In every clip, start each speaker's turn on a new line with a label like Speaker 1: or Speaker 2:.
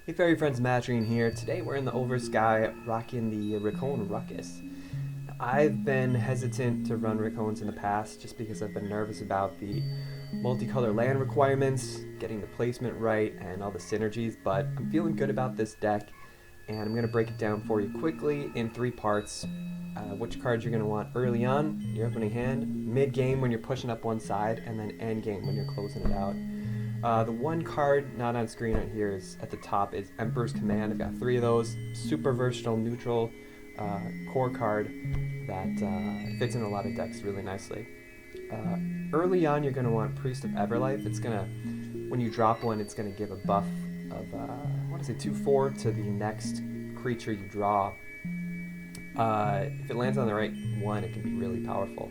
Speaker 1: Hey fairy friends, Matching here. Today we're in the over sky rocking the Rakoan Ruckus. I've been hesitant to run Rakoans in the past just because I've been nervous about the multicolor land requirements, getting the placement right, and all the synergies, but I'm feeling good about this deck, and I'm going to break it down for you quickly in three parts. Which cards you're going to want early on, your opening hand, mid-game when you're pushing up one side, and then end-game when you're closing it out. The one card not on screen right here is at the top is Emperor's Command. I've got three of those. Super versatile, neutral core card that fits in a lot of decks really nicely. Early on, you're going to want Priest of Everlife. It's going to, when you drop one, it's going to give a buff of, I want to say 2/4 to the next creature you draw. If it lands on the right one, it can be really powerful.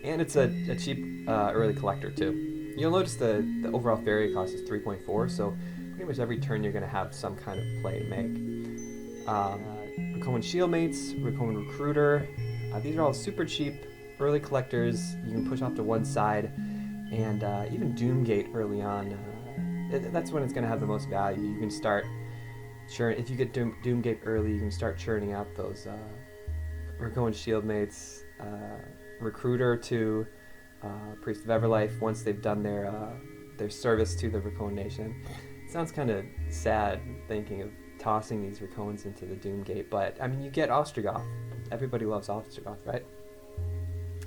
Speaker 1: And it's a cheap early collector too. You'll notice the overall Faeria cost is 3.4, so pretty much every turn you're going to have some kind of play to make. Rakoan Shieldmates, Rakoan Recruiter, these are all super cheap early collectors. You can push off to one side, and even Doomgate early on, that's when it's going to have the most value. You can start if you get Doomgate early, you can start churning out those Rakoan Shieldmates, Recruiter to Priest of Everlife once they've done their service to the Rakoan Nation. It sounds kind of sad thinking of tossing these Rakoans into the Doomgate, but I mean, you get Ostrogoth. Everybody loves Ostrogoth, right?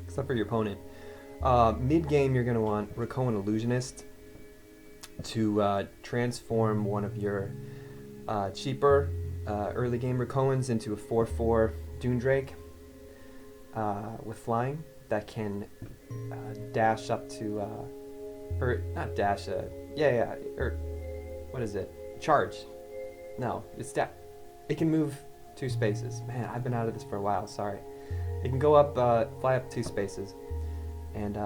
Speaker 1: Except for your opponent. Mid-game, you're going to want Rakoan Illusionist to transform one of your cheaper early game Rakoans into a 4/4 Doomdrake with flying that can dash up to, or not dash, or what is it? Charge. No, it's it can move 2 spaces. Man, I've been out of this for a while, sorry. It can go up, fly up 2 spaces, and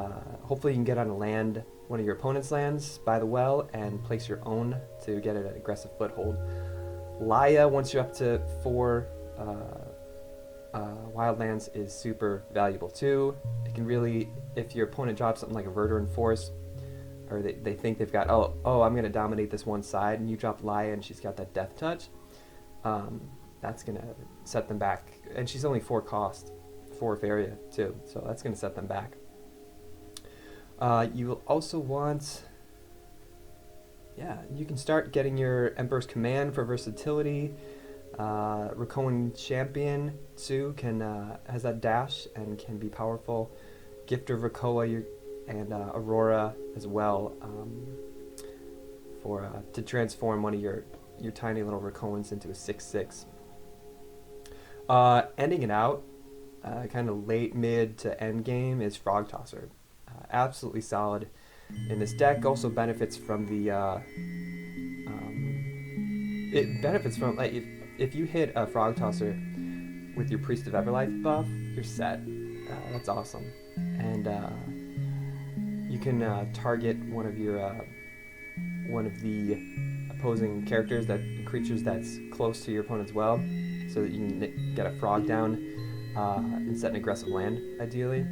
Speaker 1: hopefully you can get on a land, one of your opponent's lands by the well, and place your own to get an aggressive foothold. Laya, once you're up to 4 wildlands, is super valuable too. It can really, if your opponent drops something like a Verduran Force, or they think they've got, oh, I'm going to dominate this one side, and you drop Laya and she's got that death touch, that's going to set them back. And she's only 4 cost, 4 Faeria too, so that's going to set them back. You will also want, you can start getting your Emperor's Command for versatility. Rakoan Champion too has that dash and can be powerful. Gifter of Rakoa and Aurora as well, for to transform one of your tiny little Rakoans into a 6/6. Ending it out, kind of late mid to end game, is Frog Tosser. Absolutely solid in this deck. Also benefits from the it benefits from, like, if you hit a Frog Tosser with your Priest of Everlife buff, you're set. That's awesome. And you can target one of the opposing creatures that's close to your opponent's well, so that you can get a frog down and set an aggressive land, ideally.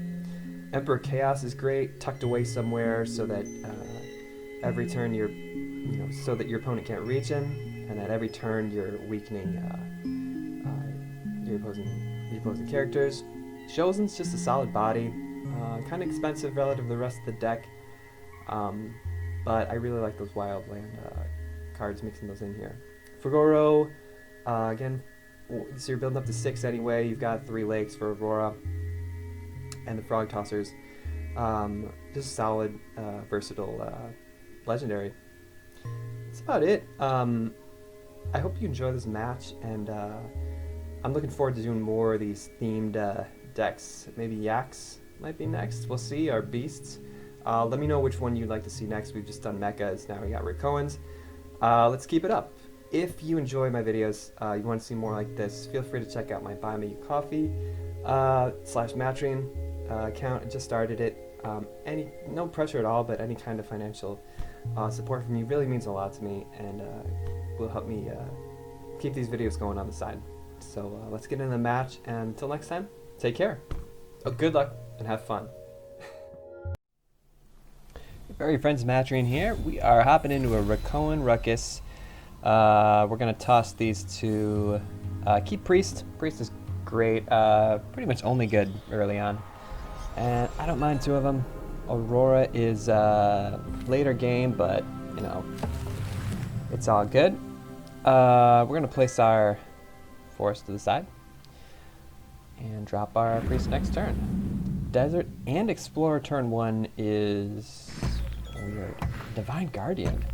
Speaker 1: Emperor Chaos is great, tucked away somewhere so that every turn so that your opponent can't reach him, and at every turn you're weakening your opposing characters. Shozen's just a solid body, kind of expensive relative to the rest of the deck, but I really like those wildland cards, mixing those in here. Fugoro, again, so you're building up to 6 anyway. You've got 3 lakes for Aurora and the Frog Tossers. Just solid, versatile legendary. That's about it. I hope you enjoy this match, and I'm looking forward to doing more of these themed decks. Maybe Yaks might be next. We'll see, or Beasts. Let me know which one you'd like to see next. We've just done Mechas, now we got Rakoans. Let's keep it up. If you enjoy my videos, you want to see more like this, feel free to check out my Buy Me Coffee /Matching account. I just started it. No pressure at all, but any kind of financial support from you really means a lot to me, and will help me keep these videos going on the side. So let's get into the match, and until next time, take care. Good luck and have fun. Fairy friends, Matrin here. We are hopping into a Rakoan Ruckus. We're gonna toss these to keep Priest. Priest is great. Pretty much only good early on. And I don't mind two of them. Aurora is later game, but you know, it's all good. We're gonna place our forest to the side and drop our priest next turn. Desert and Explorer turn 1 is weird. Divine Guardian.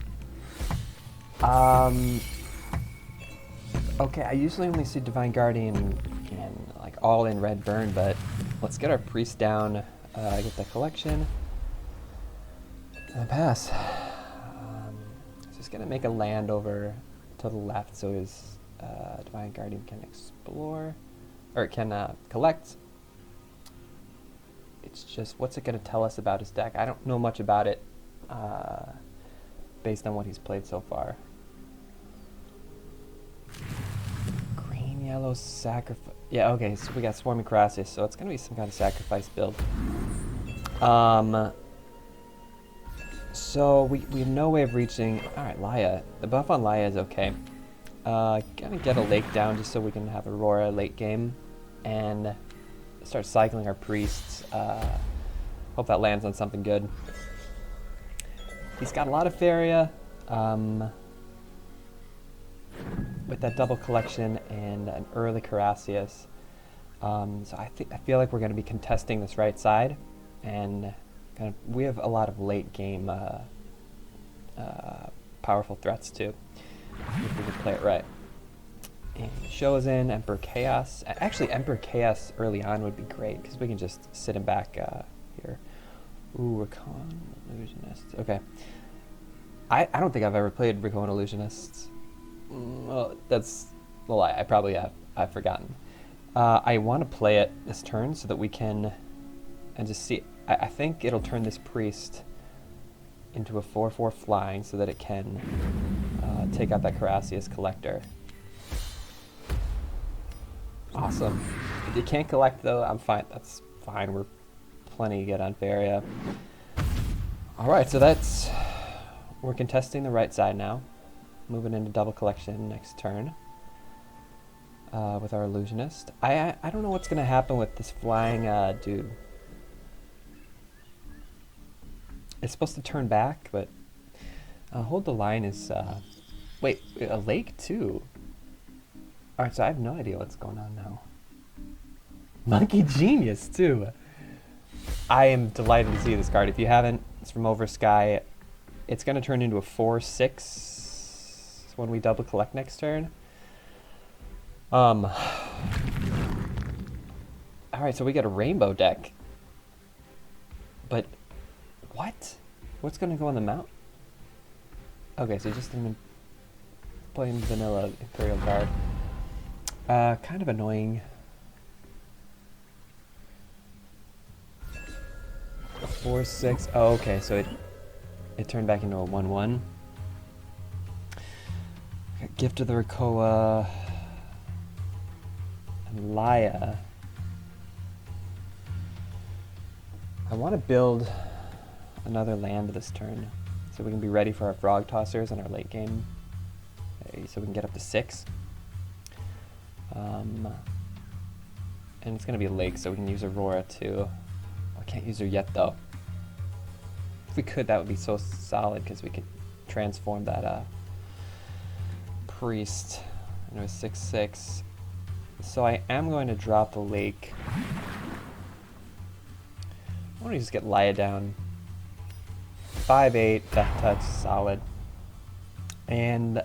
Speaker 1: Okay, I usually only see Divine Guardian in like all in red burn, but let's get our priest down, get the collection, and pass. Just gonna make a land over to the left so his Divine Guardian can explore, or it can collect. It's just, what's it gonna tell us about his deck? I don't know much about it based on what he's played so far. Green, yellow, sacrifice. Yeah, okay, so we got Swarming Crassus, so it's gonna be some kind of sacrifice build. So we have no way of reaching. Alright, Laya. The buff on Laya is okay. Gonna get a lake down just so we can have Aurora late game and start cycling our priests. Hope that lands on something good. He's got a lot of Faeria with that double collection and an early Carassius. So I feel like we're going to be contesting this right side, and kind of we have a lot of late game powerful threats too if we can play it right. And Show is in, Emperor Chaos. Actually, Emperor Chaos early on would be great because we can just sit him back here. Ooh, Rakoan Illusionists. Okay. I don't think I've ever played Rakoan Illusionists. Well, that's a lie. I probably have. I've forgotten. I want to play it this turn so that we can and just see. I think it'll turn this priest into a 4/4 flying so that it can take out that Carassius collector. Awesome. If you can't collect though, I'm fine. That's fine. We're plenty good on Faeria. Alright, so we're contesting the right side now. Moving into double collection next turn with our illusionist. I don't know what's gonna happen with this flying dude. It's supposed to turn back, but hold the line is wait, a lake too. Alright, so I have no idea what's going on now. Monkey Genius too. I am delighted to see this card. If you haven't, it's from Oversky. It's going to turn into a 4/6 when we double collect next turn. Alright, so we got a rainbow deck. But what? What's going to go on the mount? Okay, so just playing vanilla Imperial Guard. Kind of annoying. 4/6. Oh, okay, so it turned back into a 1/1. Gift of the Rakoa and Laya. I want to build another land this turn so we can be ready for our frog tossers in our late game. So we can get up to 6. And it's going to be a lake, so we can use Aurora too. I can't use her yet though. If we could, that would be so solid because we could transform that priest into a 6/6. So I am going to drop the lake. I want to just get Laya down. 5/8, Death Touch, solid. And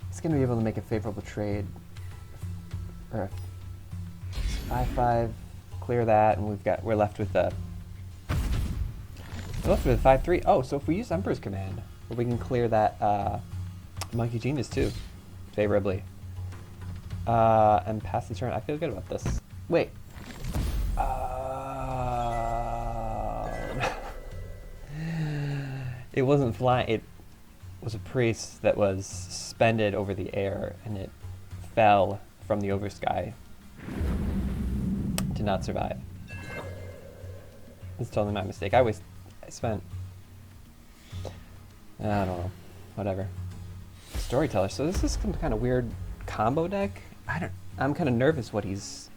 Speaker 1: it's going to be able to make a favorable trade. Or 5/5, clear that, and we're left with a 5/3. Oh, so if we use Emperor's Command, we can clear that Monkey Genius too, favorably. And pass the turn. I feel good about this. Wait. It wasn't flying. It was a priest that was suspended over the air, and it fell from the Oversky. Did not survive. It's totally my mistake. I don't know. whatever. Storyteller. So this is some kind of weird combo deck. I'm kind of nervous what he's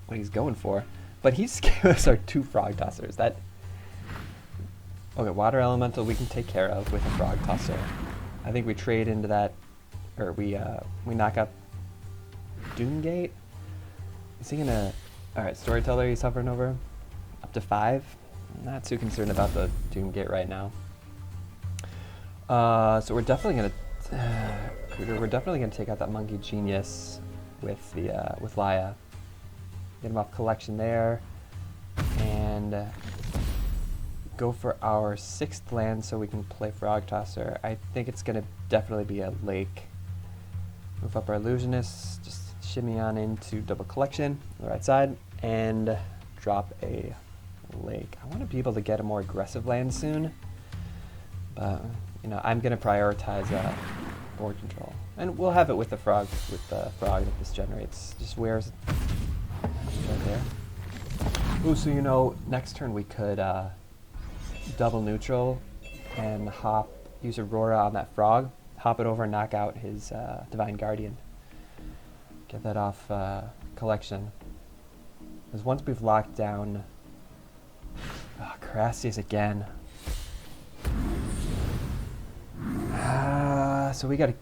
Speaker 1: going for. But he's gave us our 2 Frog Tossers. Okay, Water Elemental we can take care of with a Frog Tosser. I think we trade into that, or we knock up Doomgate. Is he gonna? All right, Storyteller he's hovering over, up to 5. I'm not too concerned about the Doomgate right now. So we're definitely gonna take out that Monkey Genius with the with Laya. Get him off collection there, and go for our 6th land so we can play Frog Tosser. I think it's gonna definitely be a lake. Move up our Illusionist, just shimmy on into double collection on the right side, and drop a lake. I want to be able to get a more aggressive land soon, but you know I'm gonna prioritize board control, and we'll have it with the frog that this generates. Just where's right there. Ooh, so you know, next turn we could double neutral and use Aurora on that frog, hop it over and knock out his Divine Guardian. Get that off collection. Because once we've locked down Carassius again. So we gotta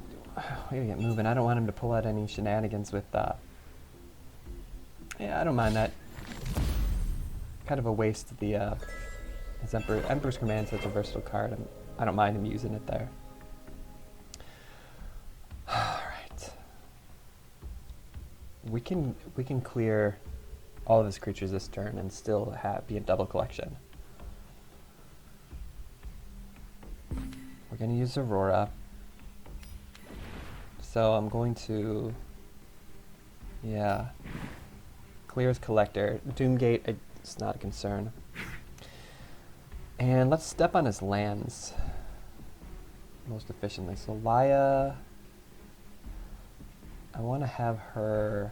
Speaker 1: get moving. I don't want him to pull out any shenanigans with yeah, I don't mind that. Kind of a waste of the his Emperor's Command, such a versatile card. I don't mind him using it there. Alright. We can clear all of his creatures this turn and still be in double collection. We're gonna use Aurora. So I'm going to clear his collector. Doomgate, it's not a concern. And let's step on his lands most efficiently. So Laya, I want to have her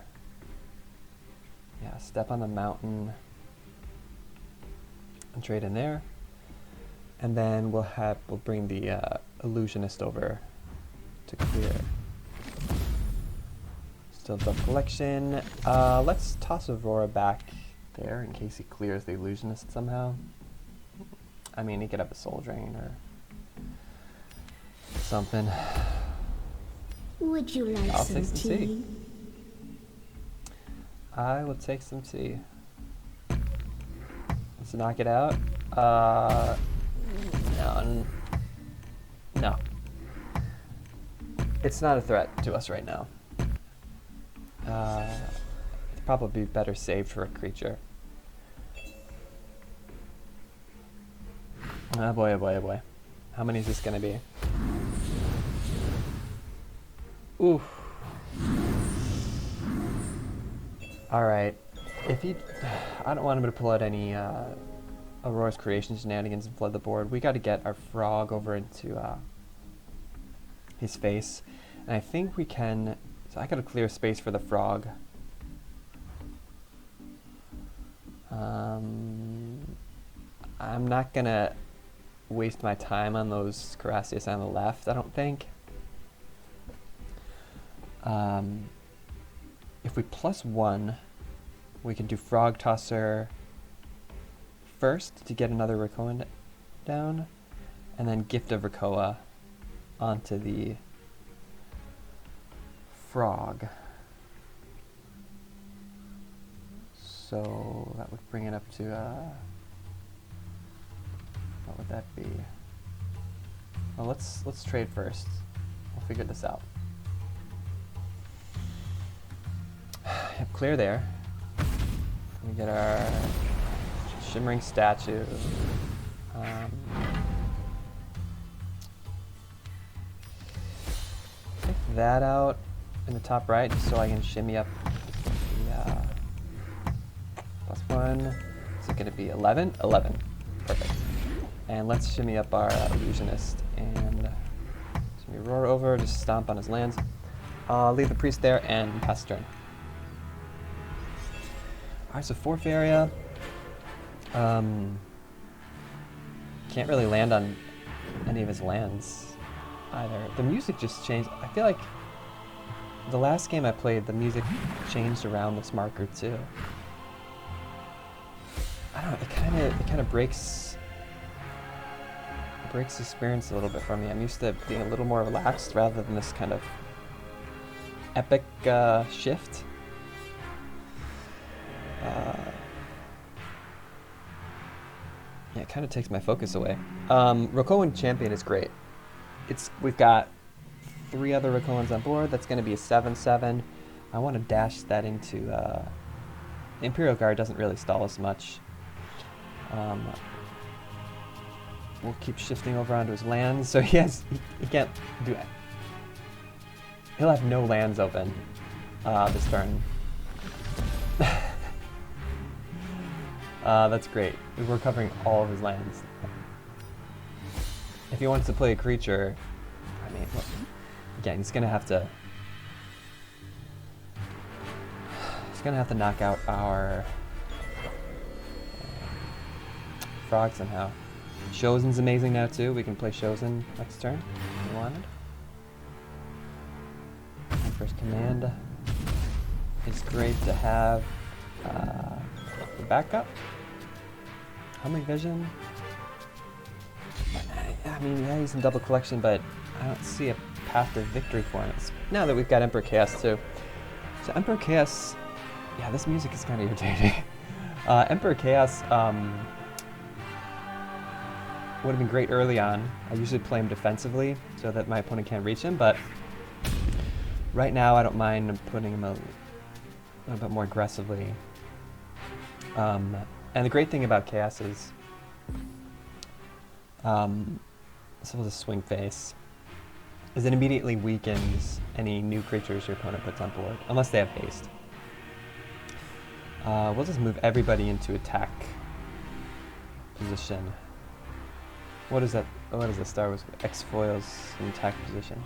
Speaker 1: step on the mountain and trade in there. And then we'll bring the Illusionist over to clear. Still double collection. Let's toss Aurora back there in case he clears the Illusionist somehow. I mean, he could have a Soul Drain or something.
Speaker 2: Would you like
Speaker 1: I'll
Speaker 2: some
Speaker 1: take some
Speaker 2: tea?
Speaker 1: tea. I will take some tea. Let's knock it out. No. It's not a threat to us right now. It's probably better saved for a creature. Oh boy, oh boy, oh boy. How many is this gonna be? Ooh. Alright. I don't want him to pull out any Aurora's Creation shenanigans and flood the board. We gotta get our frog over into his face. And I think we can. So I gotta clear space for the frog. I'm not gonna waste my time on those Carassius on the left, I don't think. If we +1, we can do Frog Tosser first to get another Rakoan down, and then Gift of Rakoa onto the frog. So that would bring it up to, what would that be? Well, let's trade first. We'll figure this out. Yep, clear there. We get our Shimmering Statue. Take that out in the top right just so I can shimmy up the +1. Is it going to be 11? 11. Perfect. And let's shimmy up our Illusionist and shimmy Aurora over, just stomp on his lands. Leave the Priest there and pass the turn. Alright, so 4 Faeria. Can't really land on any of his lands. either. The music just changed. I feel like the last game I played, the music changed around this marker too. I don't know, it kind of breaks the experience a little bit for me. I'm used to being a little more relaxed rather than this kind of epic shift. Yeah, it kind of takes my focus away. Rakoan Champion is great. We've got 3 other Rakoans on board. That's going to be a 7/7. I want to dash that into... Imperial Guard doesn't really stall us much. We'll keep shifting over onto his lands, so he can't do it. He'll have no lands open this turn. That's great. We're covering all of his lands. If he wants to play a creature, I mean, look, again, he's gonna have to knock out our frog somehow. Shozen's amazing now too. We can play Shozen next turn if we wanted. First command is great to have the backup. Humming Vision. I mean, yeah, he's in double collection, but I don't see a path to victory for him. Now that we've got Emperor Chaos too. So Emperor Chaos, yeah, this music is kind of irritating. Emperor Chaos would have been great early on. I usually play him defensively so that my opponent can't reach him, but right now I don't mind putting him a little bit more aggressively. And the great thing about Chaos is, so the swing face, is it immediately weakens any new creatures your opponent puts on board, unless they have haste. We'll just move everybody into attack position. What is that? What is the Star Wars? X-foils in attack position.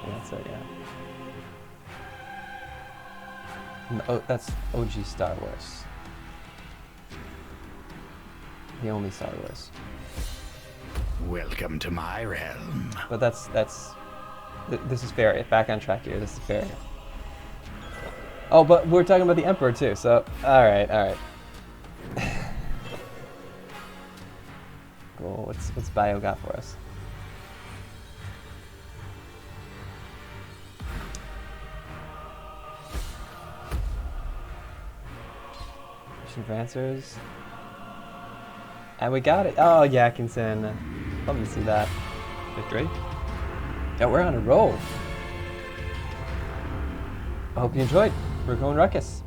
Speaker 1: Yeah, that's it, yeah. And that's OG Star Wars. The only Star Wars.
Speaker 3: Welcome to my realm.
Speaker 1: But this is Faeria. Back on track here. This is Faeria. Oh, but we're talking about the Emperor too. So, all right. Cool. What's Bio got for us? Mission for answers. And we got it. Oh, Yakinson. Love to see that. Victory. Yeah, we're on a roll. I hope you enjoyed. We're going Ruckus.